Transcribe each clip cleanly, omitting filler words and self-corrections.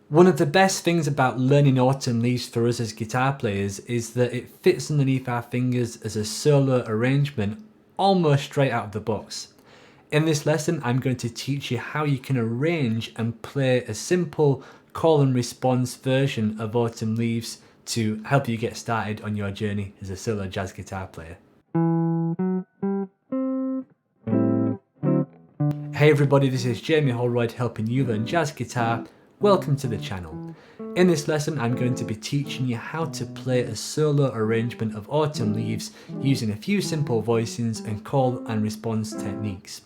One of the best things about learning Autumn Leaves for us as guitar players is that it fits underneath our fingers as a solo arrangement almost straight out of the box. In this lesson, I'm going to teach you how you can arrange and play a simple call and response version of Autumn Leaves to help you get started on your journey as a solo jazz guitar player. Hey everybody, this is Jamie Holroyd helping you learn jazz guitar. Welcome to the channel. In this lesson, I'm going to be teaching you how to play a solo arrangement of Autumn Leaves using a few simple voicings and call and response techniques.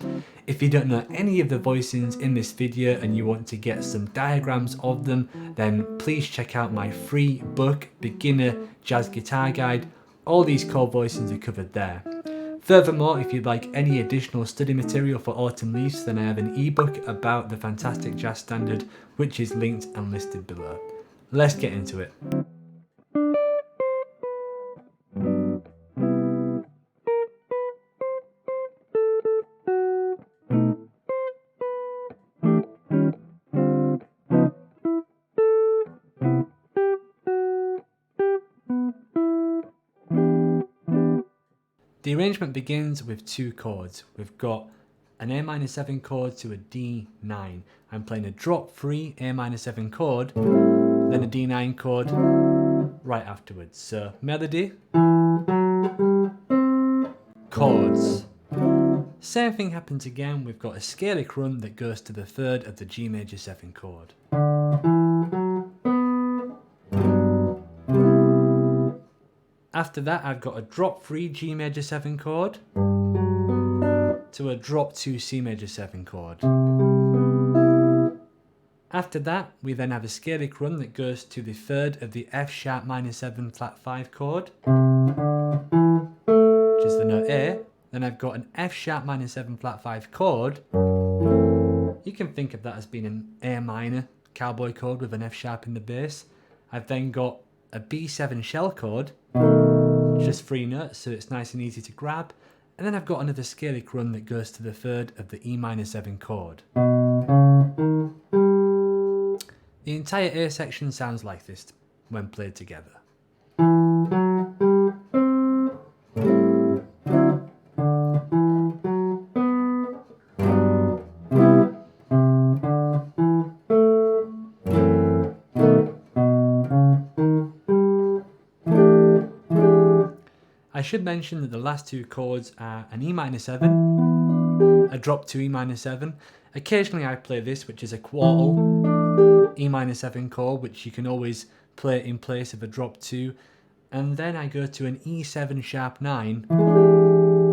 If you don't know any of the voicings in this video and you want to get some diagrams of them, then please check out my free book, Beginner Jazz Guitar Guide. All these chord voicings are covered there. Furthermore, if you'd like any additional study material for Autumn Leaves, then I have an ebook about the fantastic jazz standard, which is linked and listed below. Let's get into it. The arrangement begins with two chords. We've got an A minor 7 chord to a D9. I'm playing a drop free A minor 7 chord, then a D9 chord right afterwards. So melody, chords. Same thing happens again. We've got a scalic run that goes to the third of the G major 7 chord. After that, I've got a drop 3 G major 7 chord to a drop 2 C major 7 chord. After that, we then have a scalic run that goes to the third of the F sharp minor 7 flat 5 chord, which is the note A. Then I've got an F sharp minor 7 flat 5 chord. You can think of that as being an A minor cowboy chord with an F sharp in the bass. I've then got a B7 shell chord, just 3 notes, so it's nice and easy to grab. And then I've got another scalic run that goes to the third of the E minor 7 chord. The entire A section sounds like this when played together. I should mention that the last two chords are an E minor 7, a drop to E minor 7. Occasionally I play this, which is a quartal E minor 7 chord, which you can always play in place of a drop 2. And then I go to an E7 sharp 9,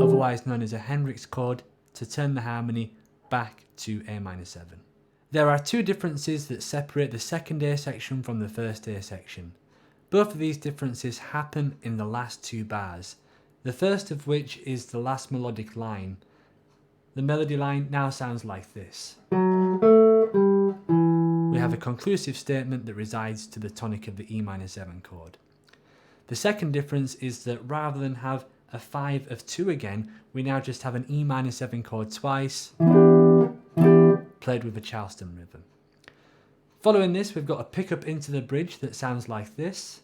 otherwise known as a Hendrix chord, to turn the harmony back to A minor 7. There are two differences that separate the second A section from the first A section. Both of these differences happen in the last two bars, the first of which is the last melodic line. The melody line now sounds like this. We have a conclusive statement that resides to the tonic of the E minor 7 chord. The second difference is that rather than have a 5 of 2 again, we now just have an E minor 7 chord twice, played with a Charleston rhythm. Following this, we've got a pickup into the bridge that sounds like this.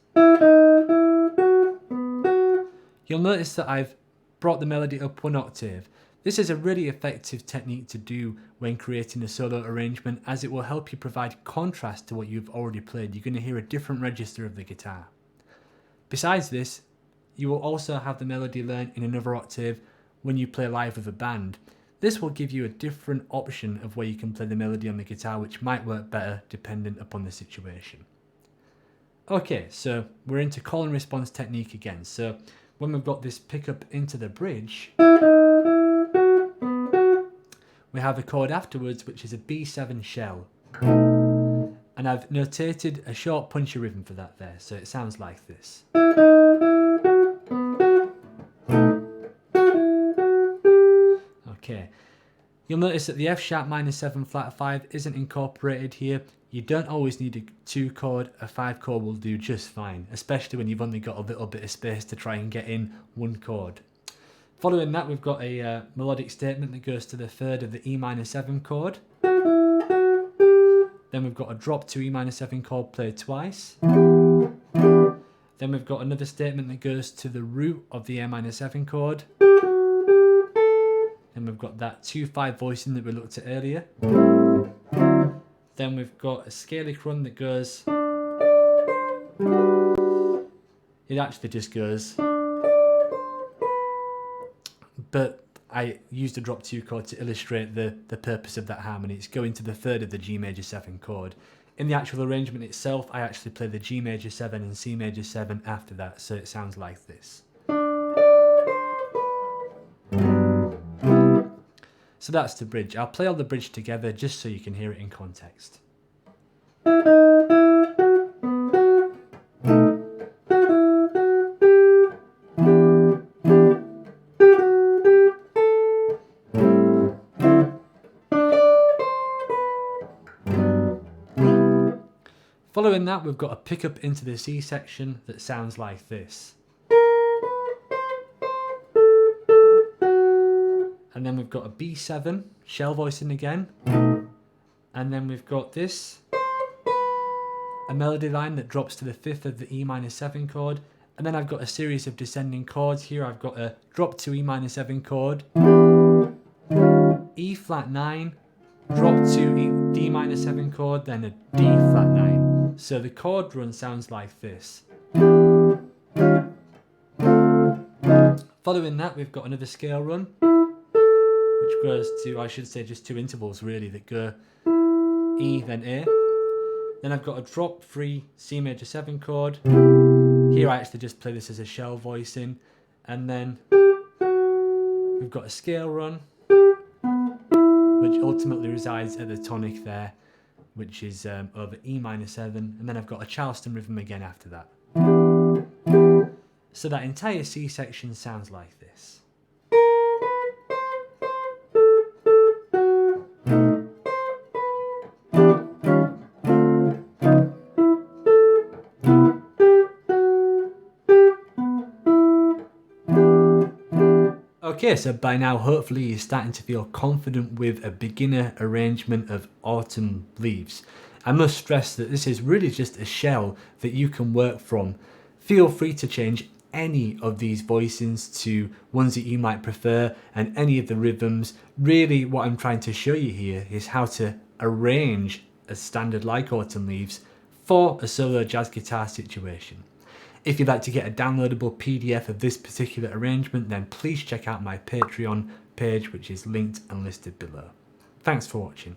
You'll notice that I've brought the melody up 1 octave. This is a really effective technique to do when creating a solo arrangement, as it will help you provide contrast to what you've already played. You're going to hear a different register of the guitar. Besides this, you will also have the melody learned in another octave when you play live with a band. This will give you a different option of where you can play the melody on the guitar, which might work better dependent upon the situation. Okay, so we're into call and response technique again. So when we've got this pickup into the bridge, we have a chord afterwards, which is a B7 shell. And I've notated a short punchy rhythm for that there, so it sounds like this. Okay, you'll notice that the F sharp minor 7 flat 5 isn't incorporated here. You don't always need a 2 chord, a 5 chord will do just fine, especially when you've only got a little bit of space to try and get in 1 chord. Following that, we've got a melodic statement that goes to the third of the E minor 7 chord. Then we've got a drop to E minor 7 chord played twice. Then we've got another statement that goes to the root of the A minor 7 chord. Then we've got that 2-5 voicing that we looked at earlier. Then we've got a scalic run that goes... It actually just goes... But I used a drop 2 chord to illustrate the purpose of that harmony. It's going to the third of the G major 7 chord. In the actual arrangement itself, I actually play the G major 7 and C major 7 after that, so it sounds like this. So that's the bridge. I'll play all the bridge together just so you can hear it in context. Following that, we've got a pickup into the C section that sounds like this. And then we've got a B7, shell voicing again. And then we've got this, a melody line that drops to the 5th of the E minor 7 chord. And then I've got a series of descending chords here. I've got a drop to E minor 7 chord, E flat 9, drop to D minor 7 chord, then a D flat 9. So the chord run sounds like this. Following that, we've got another scale run, which goes to, I should say, just 2 intervals really that go E then A. Then I've got a drop 3 C major 7 chord. Here I actually just play this as a shell voicing. And then we've got a scale run, which ultimately resides at the tonic there, which is over E minor 7. And then I've got a Charleston rhythm again after that. So that entire C section sounds like this. Okay, so by now hopefully you're starting to feel confident with a beginner arrangement of Autumn Leaves. I must stress that this is really just a shell that you can work from. Feel free to change any of these voicings to ones that you might prefer and any of the rhythms. Really what I'm trying to show you here is how to arrange a standard like Autumn Leaves for a solo jazz guitar situation. If you'd like to get a downloadable PDF of this particular arrangement, then please check out my Patreon page, which is linked and listed below. Thanks for watching.